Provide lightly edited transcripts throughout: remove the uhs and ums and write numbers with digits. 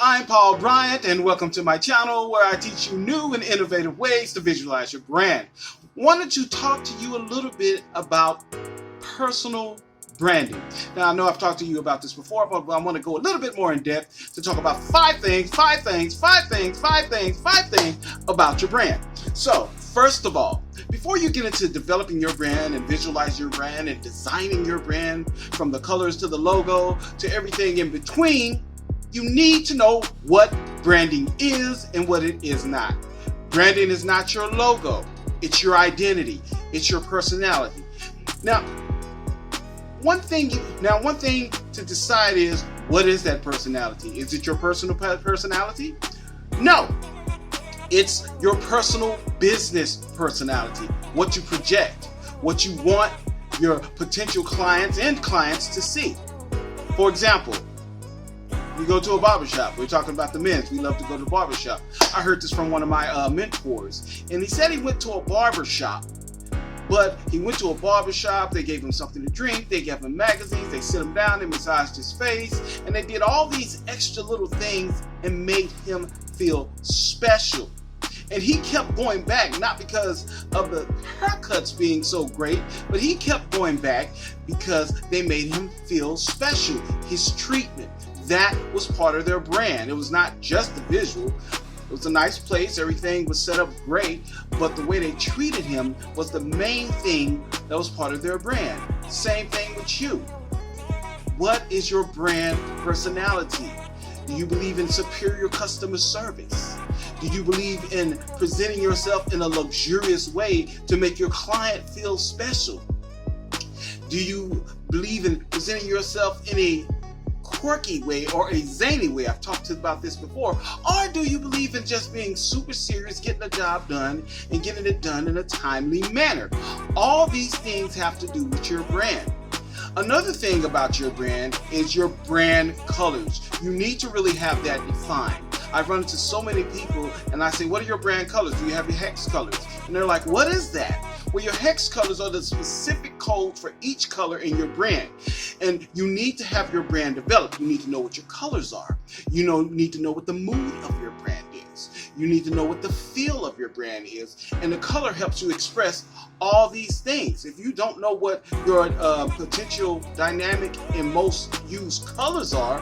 I'm Paul Bryant, and welcome to my channel where I teach you new and innovative ways to visualize your brand. Wanted to talk to you a little bit about personal branding. Now, I know I've talked to you about this before, but I want to go a little bit more in depth to talk about five things about your brand. So, first of all, before you get into developing your brand and visualize your brand and designing your brand from the colors to the logo to everything in between, you need to know what branding is and what it is not. Branding is not your logo. It's your identity. It's your personality. Now, one thing to decide is, what is that personality? Is it your personal personality? No. It's your personal business personality. What you project, what you want your potential clients to see. For example, you go to a barbershop. We're talking about the men's. We love to go to the barbershop. I heard this from one of my mentors, and he said he went to a barbershop. But he went to a barbershop, they gave him something to drink, they gave him magazines, they sit him down, they massaged his face, and they did all these extra little things and made him feel special. And he kept going back, not because of the haircuts being so great, but he kept going back because they made him feel special. His treatment, that was part of their brand. It was not just the visual. It was a nice place, everything was set up great, but the way they treated him was the main thing that was part of their brand. Same thing with you. What is your brand personality? Do you believe in superior customer service? Do you believe in presenting yourself in a luxurious way to make your client feel special? Do you believe in presenting yourself in a quirky way or a zany way? I've talked about this before. Or do you believe in just being super serious, getting the job done, and getting it done in a timely manner? All these things have to do with your brand. Another thing about your brand is your brand colors. You need to really have that defined. I've run into so many people and I say, what are your brand colors? Do you have your hex colors? And they're like, what is that? Well, your hex colors are the specific code for each color in your brand. And you need to have your brand developed. You need to know what your colors are. You need to know what the mood of your brand is. You need to know what the feel of your brand is. And the color helps you express all these things. If you don't know what your potential dynamic and most used colors are,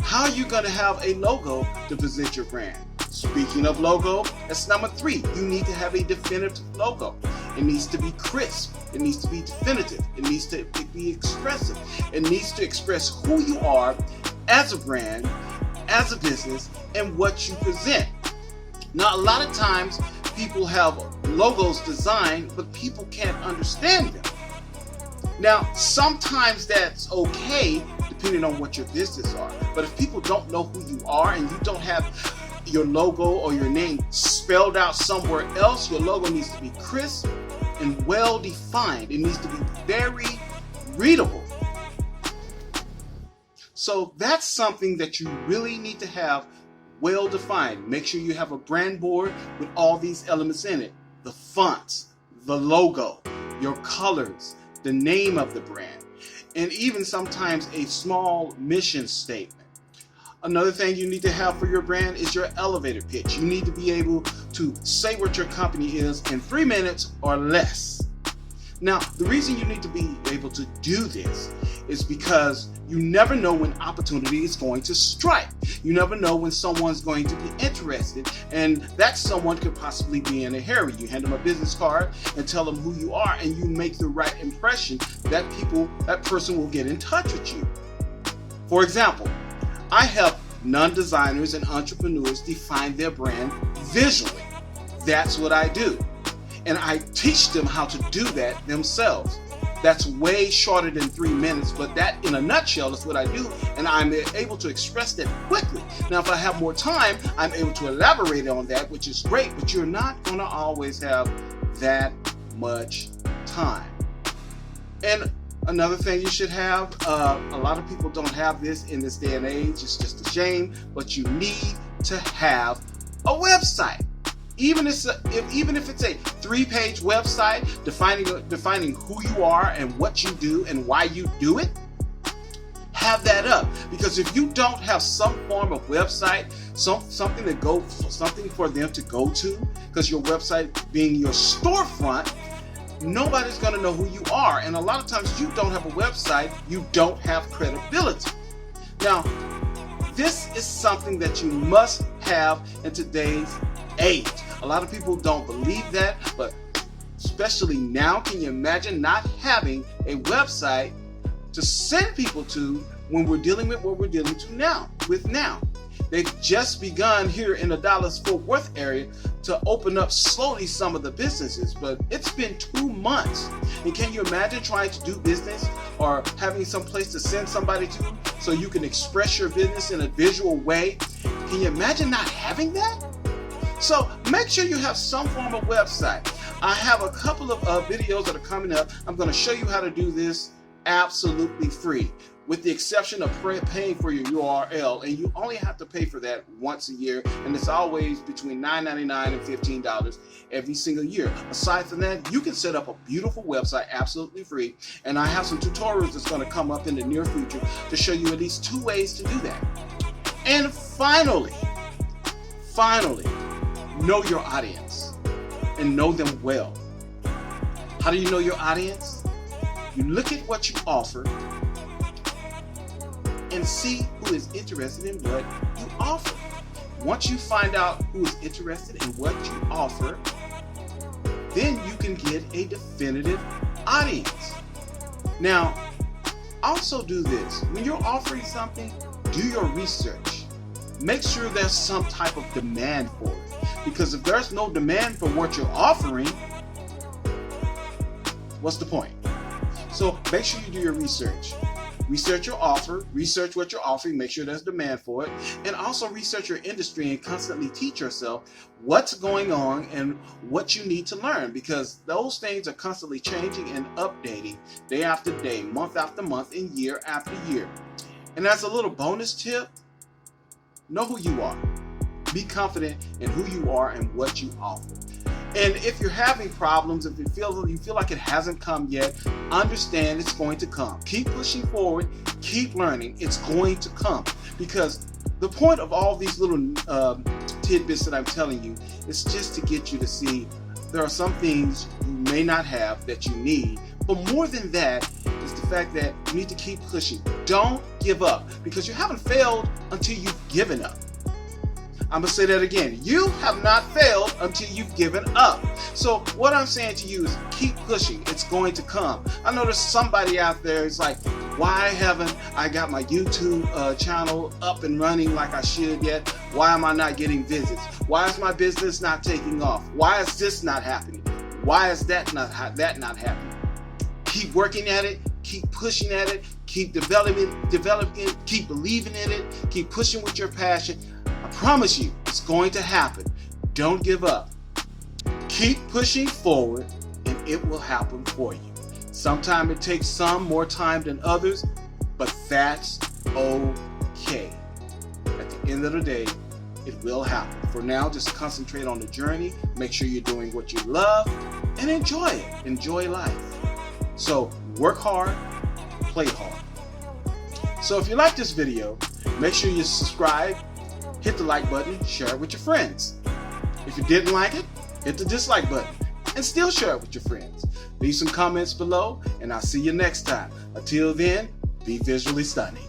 how are you going to have a logo to present your brand? Speaking of logo, that's number 3. You need to have a definitive logo. It needs to be crisp. It needs to be definitive. It needs to be expressive. It needs to express who you are as a brand, as a business, and what you present. Now, a lot of times people have logos designed, but people can't understand them. Now, sometimes that's okay, depending on what your business are. But if people don't know who you are and you don't have your logo or your name spelled out somewhere else, your logo needs to be crisp and well defined. It needs to be very readable. So that's something that you really need to have well defined. Make sure you have a brand board with all these elements in it. The fonts, the logo, your colors, the name of the brand, and even sometimes a small mission statement. Another thing you need to have for your brand is your elevator pitch. You need to be able to say what your company is in 3 minutes or less. Now, the reason you need to be able to do this is because you never know when opportunity is going to strike. You never know when someone's going to be interested, and that someone could possibly be in a hurry. You hand them a business card and tell them who you are, and you make the right impression. That person will get in touch with you. For example, I help non-designers and entrepreneurs define their brand visually. That's what I do. And I teach them how to do that themselves. That's way shorter than 3 minutes, but that in a nutshell is what I do, and I'm able to express that quickly. Now, if I have more time, I'm able to elaborate on that, which is great, but you're not going to always have that much time. And another thing you should have, a lot of people don't have this in this day and age. It's just a shame, but you need to have a website. Even if it's a 3-page website defining who you are and what you do and why you do it, have that up. Because if you don't have some form of website something for them to go to, because your website being your storefront, nobody's going to know who you are. And a lot of times you don't have a website, you don't have credibility. Now, this is something that you must have in today's age. A lot of people don't believe that, but especially now, can you imagine not having a website to send people to when we're dealing with what we're dealing with now? They've just begun here in the Dallas-Fort Worth area to open up slowly some of the businesses, but it's been 2 months. And can you imagine trying to do business or having some place to send somebody to so you can express your business in a visual way? Can you imagine not having that? So make sure you have some form of website. I have a couple of videos that are coming up. I'm going to show you how to do this absolutely free, with the exception of paying for your URL, and you only have to pay for that once a year, and it's always between $9.99 and $15 every single year. Aside from that, you can set up a beautiful website absolutely free, and I have some tutorials that's going to come up in the near future to show you at least 2 ways to do that. And finally, know your audience and know them well. How do you know your audience? You look at what you offer and see who is interested in what you offer. Once you find out who is interested in what you offer, then you can get a definitive audience. Now, also do this. When you're offering something, do your research. Make sure there's some type of demand for it. Because if there's no demand for what you're offering, what's the point? So make sure you do your research. Research your offer, research what you're offering, make sure there's demand for it, and also research your industry and constantly teach yourself what's going on and what you need to learn, because those things are constantly changing and updating day after day, month after month, and year after year. And as a little bonus tip, know who you are. Be confident in who you are and what you offer. And if you're having problems, if you feel like it hasn't come yet, understand it's going to come. Keep pushing forward, keep learning. It's going to come, because the point of all these little tidbits that I'm telling you is just to get you to see there are some things you may not have that you need. But more than that is the fact that you need to keep pushing. Don't give up, because you haven't failed until you've given up. I'm going to say that again. You have not failed until you've given up. So what I'm saying to you is keep pushing. It's going to come. I know there's somebody out there is like, why haven't I got my YouTube channel up and running like I should yet? Why am I not getting visits? Why is my business not taking off? Why is this not happening? Why is that not happening? Keep working at it. Keep pushing at it. Keep developing it. Keep believing in it. Keep pushing with your passion. I promise you, it's going to happen. Don't give up. Keep pushing forward, and it will happen for you. Sometimes it takes some more time than others, but that's okay. At the end of the day, it will happen. For now, just concentrate on the journey. Make sure you're doing what you love, and enjoy it. Enjoy life. So work hard, play hard. So if you like this video, make sure you subscribe, hit the like button, share it with your friends. If you didn't like it, hit the dislike button and still share it with your friends. Leave some comments below, and I'll see you next time. Until then, be visually stunning.